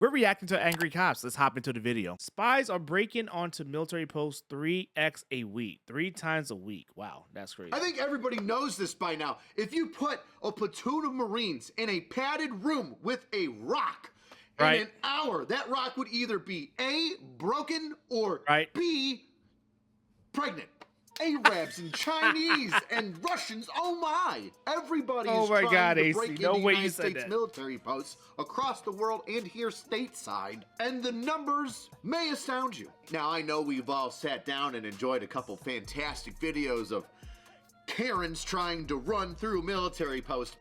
We're reacting to Angry Cops. Let's hop into the video. Spies are breaking onto military posts 3x a week. 3 times a week. Wow, that's crazy. I think everybody knows this by now. If you put a platoon of Marines in a padded room with a rock, in an hour, that rock would either be A, broken, or B, pregnant. Arabs and Chinese and Russians, oh my! Everybody is trying to break into United States military posts across the world and here stateside, and the numbers may astound you. Now, I know we've all sat down and enjoyed a couple fantastic videos of Karens trying to run through military posts.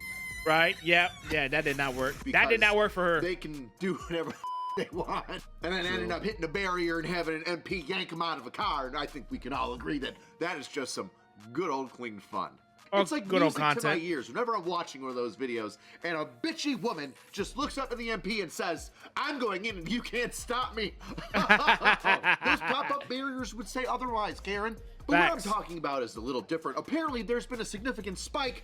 Right, yeah, that did not work. That did not work for her. They can do whatever they want, and then ending up hitting a barrier and having an MP yank them out of a car, and I think we can all agree that that is just some good old clean fun. It's like good old content to my ears whenever I'm watching one of those videos and a bitchy woman just looks up at the MP and says, "I'm going in and you can't stop me." Those pop-up barriers would say otherwise, Karen. But what I'm talking about is a little different. Apparently there's been a significant spike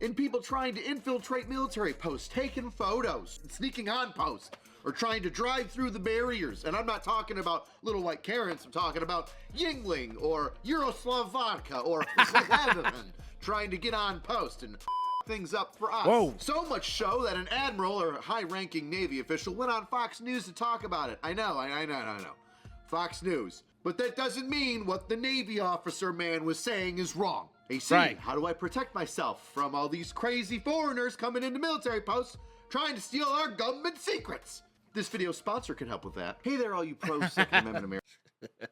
in people trying to infiltrate military posts, taking photos, sneaking on posts, or trying to drive through the barriers. And I'm not talking about little white Karens, I'm talking about Yingling or Yuroslav Vodka or Zlatan trying to get on post and things up for us. Whoa. So much so that an admiral or high-ranking Navy official went on Fox News to talk about it. I know. Fox News. But that doesn't mean what the Navy officer man was saying is wrong. AC, how do I protect myself from all these crazy foreigners coming into military posts trying to steal our government secrets? This video sponsor can help with that. Hey there, all you pro-Second Amendment Americans.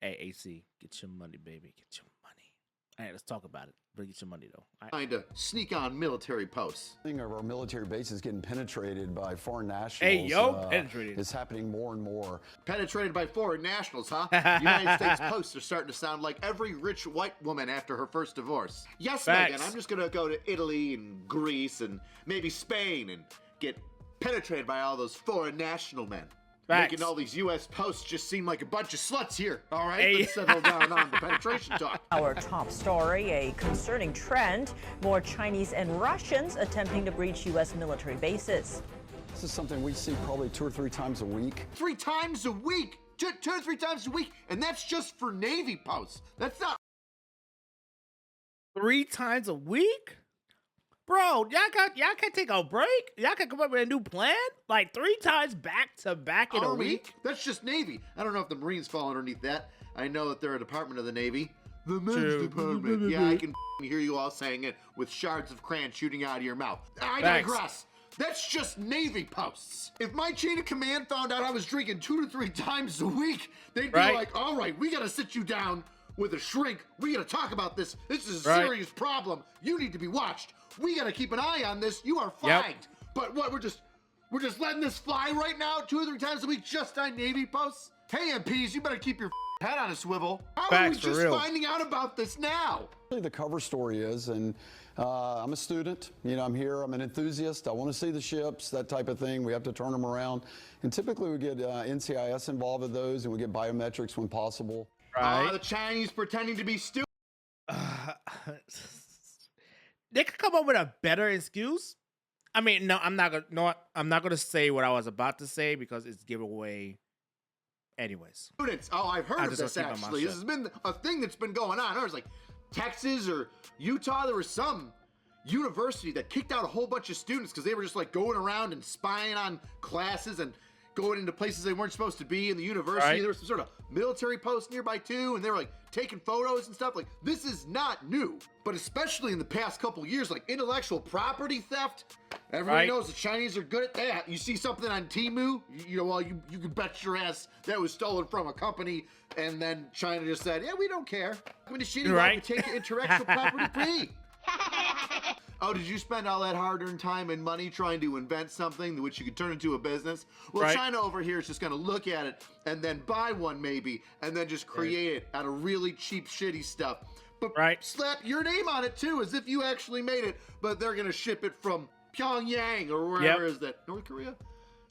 Hey, AC, get your money, baby. Get your money. All right, let's talk about it. But get your money, though. Trying to sneak on military posts. Of our military bases getting penetrated by foreign nationals. Penetrated. It's happening more and more. Penetrated by foreign nationals, huh? United States posts are starting to sound like every rich white woman after her first divorce. Yes, Megan, I'm just gonna go to Italy and Greece and maybe Spain and get penetrated by all those foreign national men. Making all these U.S. posts just seem like a bunch of sluts here. All right, let's settle down on the penetration talk. Our top story, a concerning trend. More Chinese and Russians attempting to breach U.S. military bases. This is something we see probably 2 or 3 times a week. 3 times a week? 2 to 3 times a week? And that's just for Navy posts. That's not... 3 times a week? Bro, y'all can't take a break? Y'all can come up with a new plan? Like 3 times back to back in a week? That's just Navy. I don't know if the Marines fall underneath that. I know that they're a department of the Navy. The men's department. Yeah, I can hear you all saying it with shards of crayon shooting out of your mouth. I digress. That's just Navy posts. If my chain of command found out I was drinking 2 to 3 times a week, they'd be like, all right, we gotta sit you down with a shrink. We gotta talk about this. This is a serious problem. You need to be watched. We gotta keep an eye on this. You are flagged. But what, we're just letting this fly right now 2 or 3 times a week just on Navy posts? Hey, MPs, you better keep your head on a swivel. How are we just finding out about this now? The cover story is, and I'm a student, I'm here, I'm an enthusiast, I want to see the ships, that type of thing. We have to turn them around. And typically we get NCIS involved with those, and we get biometrics when possible. The Chinese pretending to be stupid. They could come up with a better excuse. I mean, no, I'm not gonna say what I was about to say because it's giveaway. Anyways, students. Oh, I've heard of this actually. This has been a thing that's been going on. There's like Texas or Utah. There was some university that kicked out a whole bunch of students because they were just like going around and spying on classes and going into places they weren't supposed to be in the university. There was some sort of military post nearby too, and they were like taking photos and stuff. Like, this is not new, but especially in the past couple of years, like intellectual property theft. Everybody knows the Chinese are good at that. You see something on Temu, you can bet your ass that was stolen from a company, and then China just said, yeah, we don't care. I mean, the shitty we take your intellectual property free. Oh, did you spend all that hard-earned time and money trying to invent something which you could turn into a business? Well, China over here is just going to look at it and then buy one maybe, and then just create it out of really cheap, shitty stuff. But slap your name on it too, as if you actually made it, but they're going to ship it from Pyongyang or wherever is that, North Korea?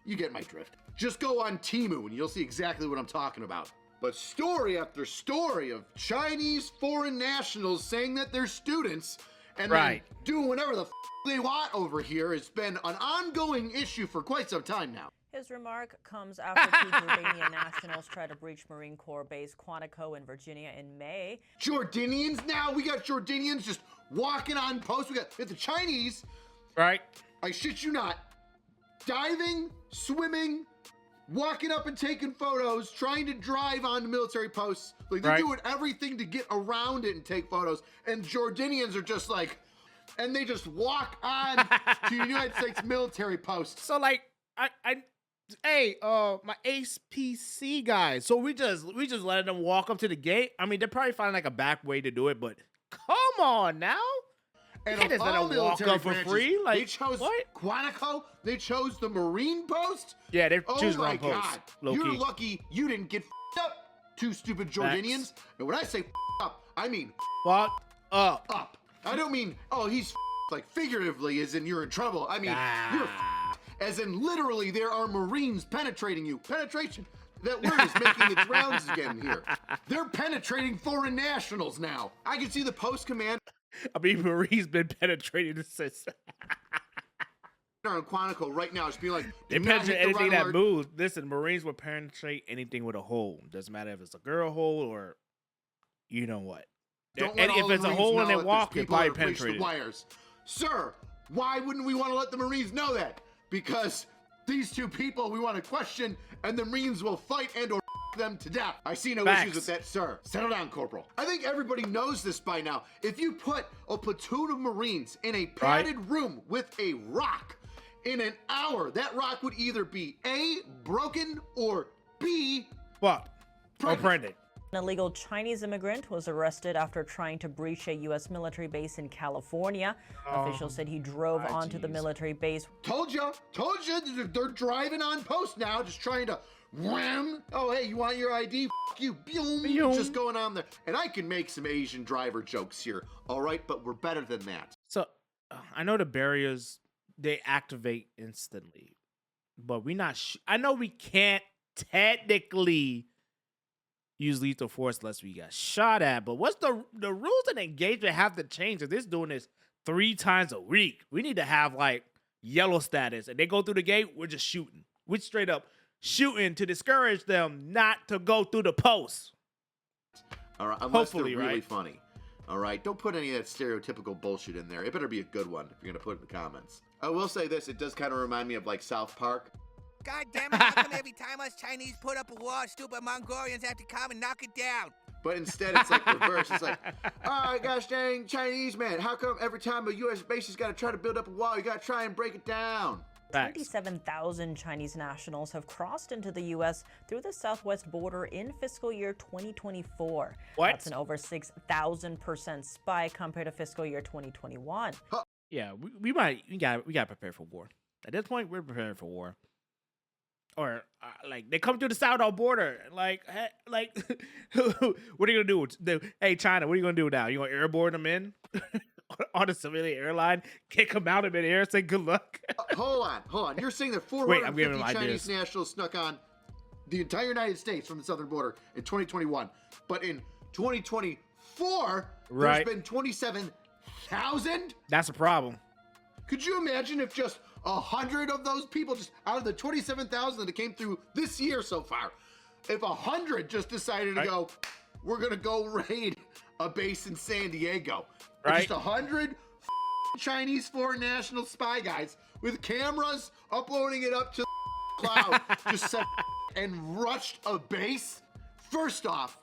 You get my drift. Just go on Temu and you'll see exactly what I'm talking about. But story after story of Chinese foreign nationals saying that they're students and then doing whatever the they want over here has been an ongoing issue for quite some time now. His remark comes after two Jordanian nationals tried to breach Marine Corps base Quantico in Virginia in May. Jordanians now? We got Jordanians just walking on post. We got the Chinese. Right. I shit you not. Diving, swimming, walking up and taking photos, trying to drive on military posts. Like they're doing everything to get around it and take photos. And Jordanians are just like, and they just walk on to United States military posts. So like, my HPC guys. So we just let them walk up to the gate. I mean, they're probably finding like a back way to do it, but come on now. And can't just let them walk up for free. Like, they chose what? Quantico. They chose the Marine post. Yeah, they're Oh choosing my wrong post. God! Low-key. You're lucky you didn't get up. Two stupid Jordanians. And when I say up, I mean Fuck up. up. I don't mean he's like figuratively, as in you're in trouble. I mean you're as in literally there are Marines penetrating you. Penetration. That word is making its rounds again here. They're penetrating foreign nationals now. I can see the post command. I mean, Marie's been penetrating the system. On Quantico right now, just being like, They penetrate anything that moves. Listen, Marines will penetrate anything with a hole. Doesn't matter if it's a girl hole or you know what. Don't And let all if it's the a Marines hole know in their that walk, there's it people probably that have breached the penetrated. wires. Sir, why wouldn't we want to let the Marines know that? Because these two people we want to question, and the Marines will fight and or them to death. I see no issues with that, sir. Settle down, Corporal. I think everybody knows this by now. If you put a platoon of Marines in a padded room with a rock, in an hour, that rock would either be A, broken, or B, What? Pregnant. An illegal Chinese immigrant was arrested after trying to breach a U.S. military base in California. Officials said he drove onto the military base. Told you, they're driving on post now, just trying to wham. Oh, hey, you want your ID? F you, boom, just going on there. And I can make some Asian driver jokes here, all right, but we're better than that. So I know the barriers, they activate instantly, but we're not. I know we can't technically use lethal force unless we got shot at. But what's the rules and engagement have to change? If this doing this 3 times a week, we need to have like yellow status. And they go through the gate, we're just shooting. We're straight up shooting to discourage them not to go through the post. All right, unless they're really funny. All right, don't put any of that stereotypical bullshit in there. It better be a good one if you're gonna put it in the comments. I will say this: it does kind of remind me of like South Park. God damn it, how come every time us Chinese put up a wall, stupid Mongolians have to come and knock it down? But instead, it's like reverse. It's like, all right, gosh dang Chinese man, how come every time a U.S. base has got to try to build up a wall, you got to try and break it down? 27,000 Chinese nationals have crossed into the U.S. through the southwest border in fiscal year 2024. What? That's an over 6,000% spike compared to fiscal year 2021. Yeah, we got prepared for war. At this point, we're preparing for war. Or like they come through the southern border, like what are you gonna do? Hey, China, what are you gonna do now? You gonna airborne them in on a civilian airline, kick them out of midair, say good luck? Hold on. You're saying that 450 Chinese nationals snuck on the entire United States from the southern border in 2021, but in 2024, there's been 27,000? That's a problem. Could you imagine if just 100 of those people, just out of the 27,000 that came through this year so far, if 100 just decided to go, we're gonna go raid a base in San Diego, just 100 Chinese foreign national spy guys with cameras uploading it up to the cloud, just said and rushed a base. First off,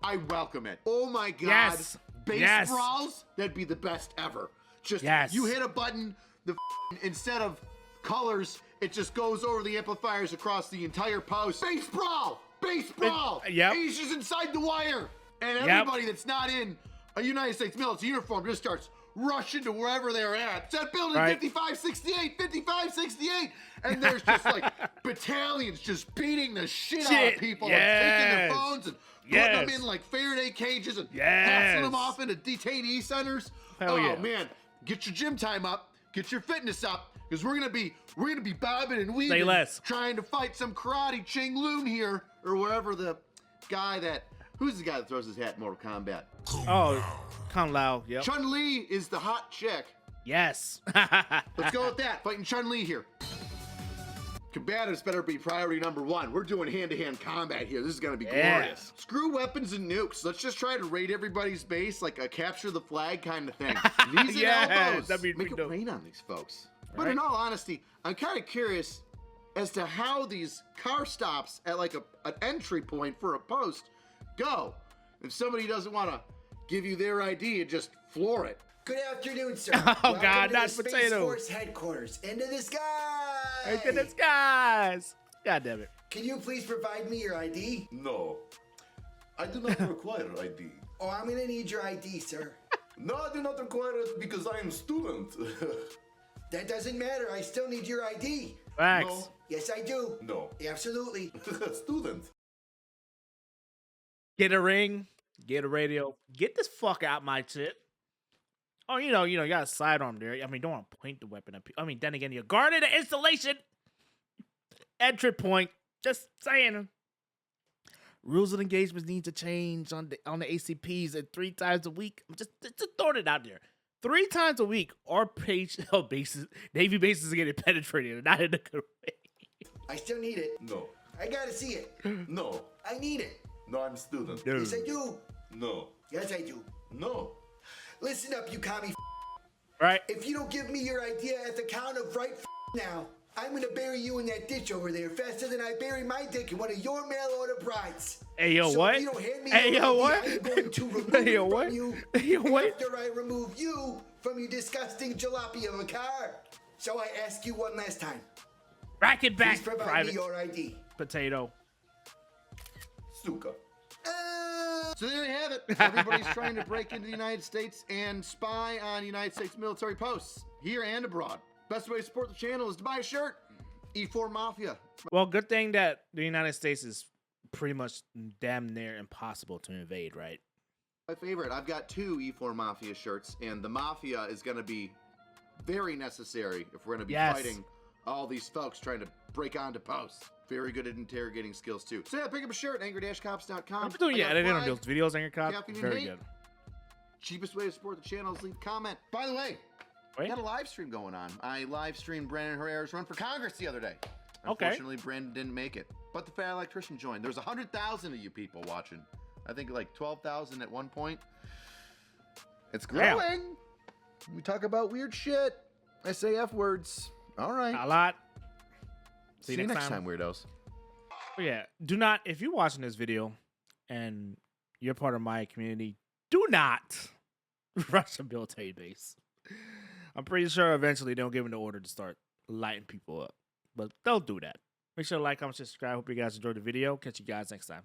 I welcome it. Oh my God, base brawls, that'd be the best ever. Just you hit a button, the instead of colors, it just goes over the amplifiers across the entire post. Base brawl! Base brawl! Asians inside the wire! And everybody that's not in a United States military uniform just starts rushing to wherever they're at. It's that building 5568, 5568! And there's just like battalions just beating the shit out of people and taking their phones and putting them in like Faraday cages and passing them off into detainee centers. Man, get your gym time up, get your fitness up, because we're gonna be bobbing and weaving, trying to fight some karate Ching Loon here, or wherever the guy who's the guy that throws his hat in Mortal Kombat? Oh, Kung Lao. Yep. Chun-Li is the hot chick. Yes. Let's go with that. Fighting Chun-Li here. Combatives better be priority number one. We're doing hand-to-hand combat here. This is gonna be glorious. Screw weapons and nukes. Let's just try to raid everybody's base like a capture the flag kind of thing. Knees and elbows. Make it rain on these folks. But in all honesty, I'm kind of curious as to how these car stops at like an entry point for a post go. If somebody doesn't want to give you their ID and just floor it. Good afternoon, sir. Oh, God, not Space potato. Force headquarters. Into the sky. Into the skies. God damn it. Can you please provide me your ID? No, I do not require ID. Oh, I'm gonna need your ID, sir. No, I do not require it because I am a student. That doesn't matter. I still need your ID. Facts. No. Yes, I do. No. Absolutely. Student. Get a ring. Get a radio. Get this fuck out my shit. Oh, you got a sidearm there. I mean, don't want to point the weapon at people. I mean, then again, you're guarded the installation. Entry point. Just saying. Rules of engagement need to change on the ACPs and 3 times a week. I'm just throwing it out there. 3 times a week, our bases, Navy bases are getting penetrated, and not in a good way. I still need it. No. I gotta see it. No. I need it. No, I'm a student. Dude. Yes, I do. No. Yes, I do. No. Listen up, you commie. Right? If you don't give me your idea at the count of right now, I'm gonna bury you in that ditch over there faster than I bury my dick in one of your mail order brides. Hey, yo, So what? If you don't hand me Hey, your yo, ID, what? I'm going to remove Hey, yo, it what? from you Hey, yo, what? after I remove you from your disgusting jalopy of a car. So I ask you one last time. Rack it back, Please provide private me your ID. potato. Suka. So there you have it. Everybody's trying to break into the United States and spy on United States military posts here and abroad. Best way to support the channel is to buy a shirt. E4 Mafia. Well, good thing that the United States is pretty much damn near impossible to invade, right? My favorite. I've got 2 E4 Mafia shirts, and the Mafia is going to be very necessary if we're going to be fighting all these folks trying to break onto posts. Very good at interrogating skills, too. So yeah, pick up a shirt, angry-cops.com. I'm doing editing on those videos on your cop. Caffeine Very hate. good. Cheapest way to support the channel is leave a comment. By the way, we got a live stream going on. I live streamed Brandon Herrera's run for Congress the other day. Okay. Unfortunately, Brandon didn't make it, but the Fat Electrician joined. There's 100,000 of you people watching. I think like 12,000 at one point. It's growing. We talk about weird shit. I say F words. All right. A lot. See you next time, weirdos. But yeah, do not, if you're watching this video and you're part of my community, do not rush a military base. I'm pretty sure eventually they'll give them the order to start lighting people up. But they'll do that. Make sure to like, comment, subscribe. Hope you guys enjoyed the video. Catch you guys next time.